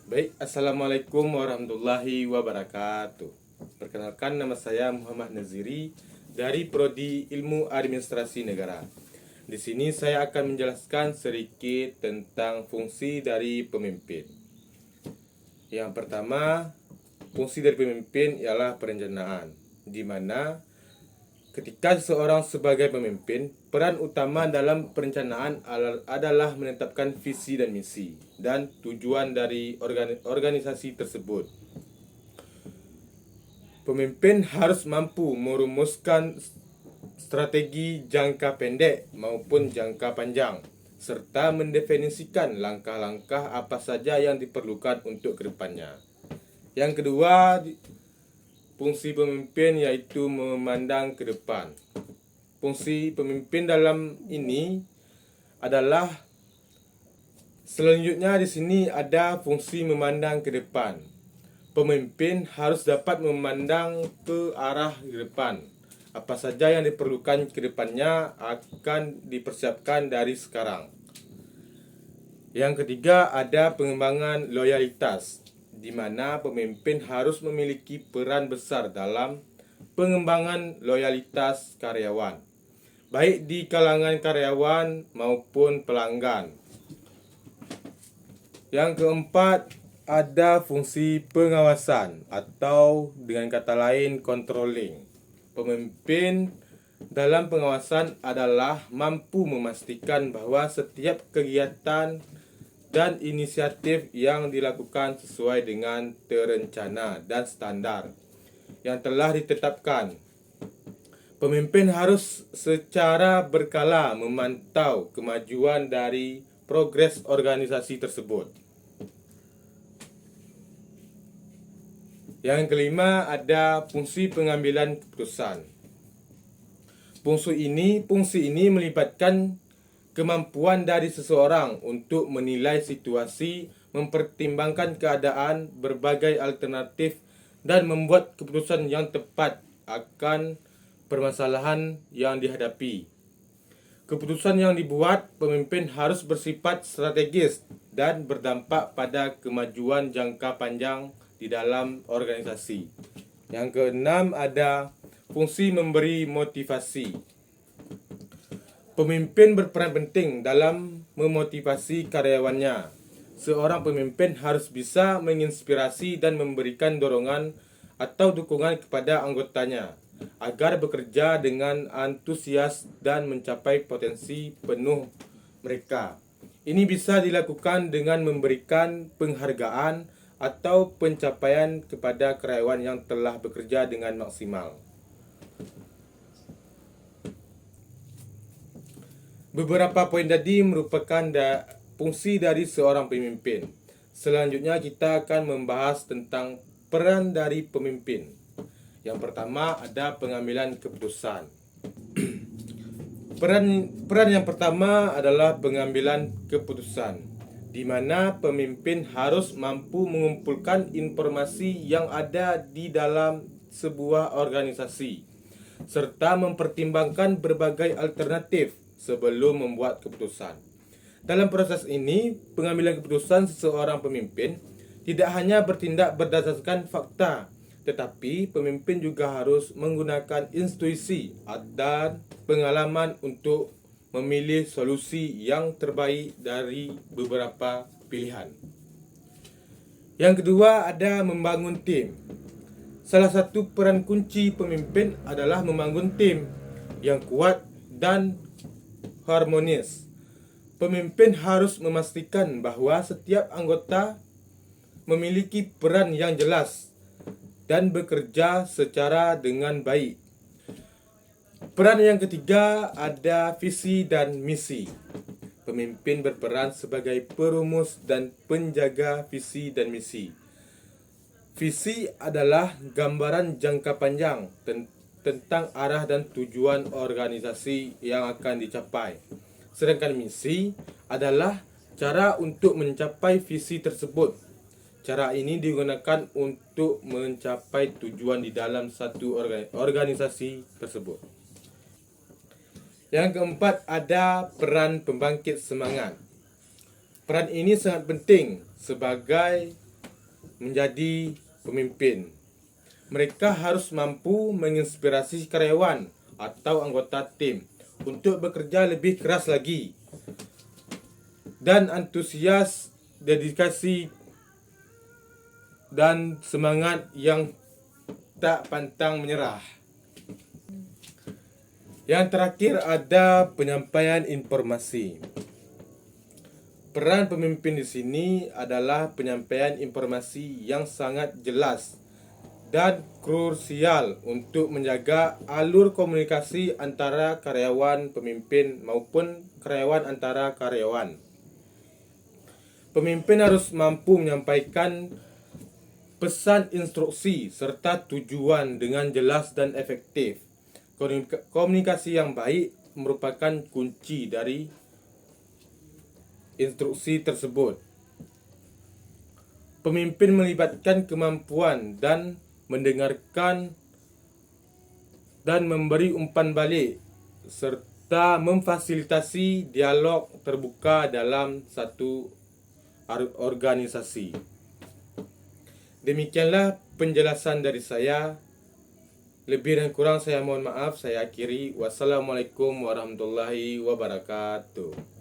Baik, Assalamualaikum warahmatullahi wabarakatuh. Perkenalkan, nama saya Muhammad Naziri dari Prodi Ilmu Administrasi Negara. Di sini saya akan menjelaskan sedikit tentang fungsi dari pemimpin. Yang pertama, fungsi dari pemimpin ialah perencanaan, di mana ketika seseorang sebagai pemimpin, peran utama dalam perencanaan adalah menetapkan visi dan misi dan tujuan dari organisasi tersebut. Pemimpin harus mampu merumuskan strategi jangka pendek maupun jangka panjang, serta mendefinisikan langkah-langkah apa saja yang diperlukan untuk kedepannya. Yang kedua, fungsi pemimpin yaitu memandang ke depan. Fungsi pemimpin dalam ini adalah selanjutnya di sini ada fungsi memandang ke depan. Pemimpin harus dapat memandang ke arah ke depan. Apa saja yang diperlukan ke depannya akan dipersiapkan dari sekarang. Yang ketiga ada pengembangan loyalitas, di mana pemimpin harus memiliki peran besar dalam pengembangan loyalitas karyawan, baik di kalangan karyawan maupun pelanggan. Yang keempat, ada fungsi pengawasan atau dengan kata lain controlling. Pemimpin dalam pengawasan adalah mampu memastikan bahwa setiap kegiatan dan inisiatif yang dilakukan sesuai dengan terencana dan standar yang telah ditetapkan. Pemimpin harus secara berkala memantau kemajuan dari progres organisasi tersebut. Yang kelima ada fungsi pengambilan keputusan. Fungsi ini melibatkan kemampuan dari seseorang untuk menilai situasi, mempertimbangkan keadaan, berbagai alternatif, dan membuat keputusan yang tepat akan permasalahan yang dihadapi. Keputusan yang dibuat pemimpin harus bersifat strategis dan berdampak pada kemajuan jangka panjang di dalam organisasi. Yang keenam ada fungsi memberi motivasi. Pemimpin berperan penting dalam memotivasi karyawannya. Seorang pemimpin harus bisa menginspirasi dan memberikan dorongan atau dukungan kepada anggotanya agar bekerja dengan antusias dan mencapai potensi penuh mereka. Ini bisa dilakukan dengan memberikan penghargaan atau pencapaian kepada karyawan yang telah bekerja dengan maksimal. Beberapa poin tadi merupakan fungsi dari seorang pemimpin. Selanjutnya kita akan membahas tentang peran dari pemimpin. Yang pertama ada pengambilan keputusan. Peran yang pertama adalah pengambilan keputusan, di mana pemimpin harus mampu mengumpulkan informasi yang ada di dalam sebuah organisasi, serta mempertimbangkan berbagai alternatif sebelum membuat keputusan. Dalam proses ini, pengambilan keputusan seseorang pemimpin tidak hanya bertindak berdasarkan fakta, tetapi pemimpin juga harus menggunakan intuisi dan pengalaman untuk memilih solusi yang terbaik dari beberapa pilihan. Yang kedua ada membangun tim. Salah satu peran kunci pemimpin adalah membangun tim yang kuat dan harmonis. Pemimpin harus memastikan bahwa setiap anggota memiliki peran yang jelas dan bekerja secara dengan baik. Peran yang ketiga ada visi dan misi. Pemimpin berperan sebagai perumus dan penjaga visi dan misi. Visi adalah gambaran jangka panjang tentang arah dan tujuan organisasi yang akan dicapai. Sedangkan misi adalah cara untuk mencapai visi tersebut. Cara ini digunakan untuk mencapai tujuan di dalam satu organisasi tersebut. Yang keempat ada peran pembangkit semangat. Peran ini sangat penting sebagai menjadi pemimpin. Mereka harus mampu menginspirasi karyawan atau anggota tim untuk bekerja lebih keras lagi dan antusias, dedikasi dan semangat yang tak pantang menyerah. Yang terakhir ada penyampaian informasi. Peran pemimpin di sini adalah penyampaian informasi yang sangat jelas dan krusial untuk menjaga alur komunikasi antara karyawan pemimpin maupun karyawan antara karyawan. Pemimpin harus mampu menyampaikan pesan instruksi serta tujuan dengan jelas dan efektif. Komunikasi yang baik merupakan kunci dari instruksi tersebut. Pemimpin melibatkan kemampuan dan mendengarkan dan memberi umpan balik serta memfasilitasi dialog terbuka dalam satu organisasi. Demikianlah penjelasan dari saya. Lebih dan kurang saya mohon maaf. Saya akhiri. Wassalamualaikum warahmatullahi wabarakatuh.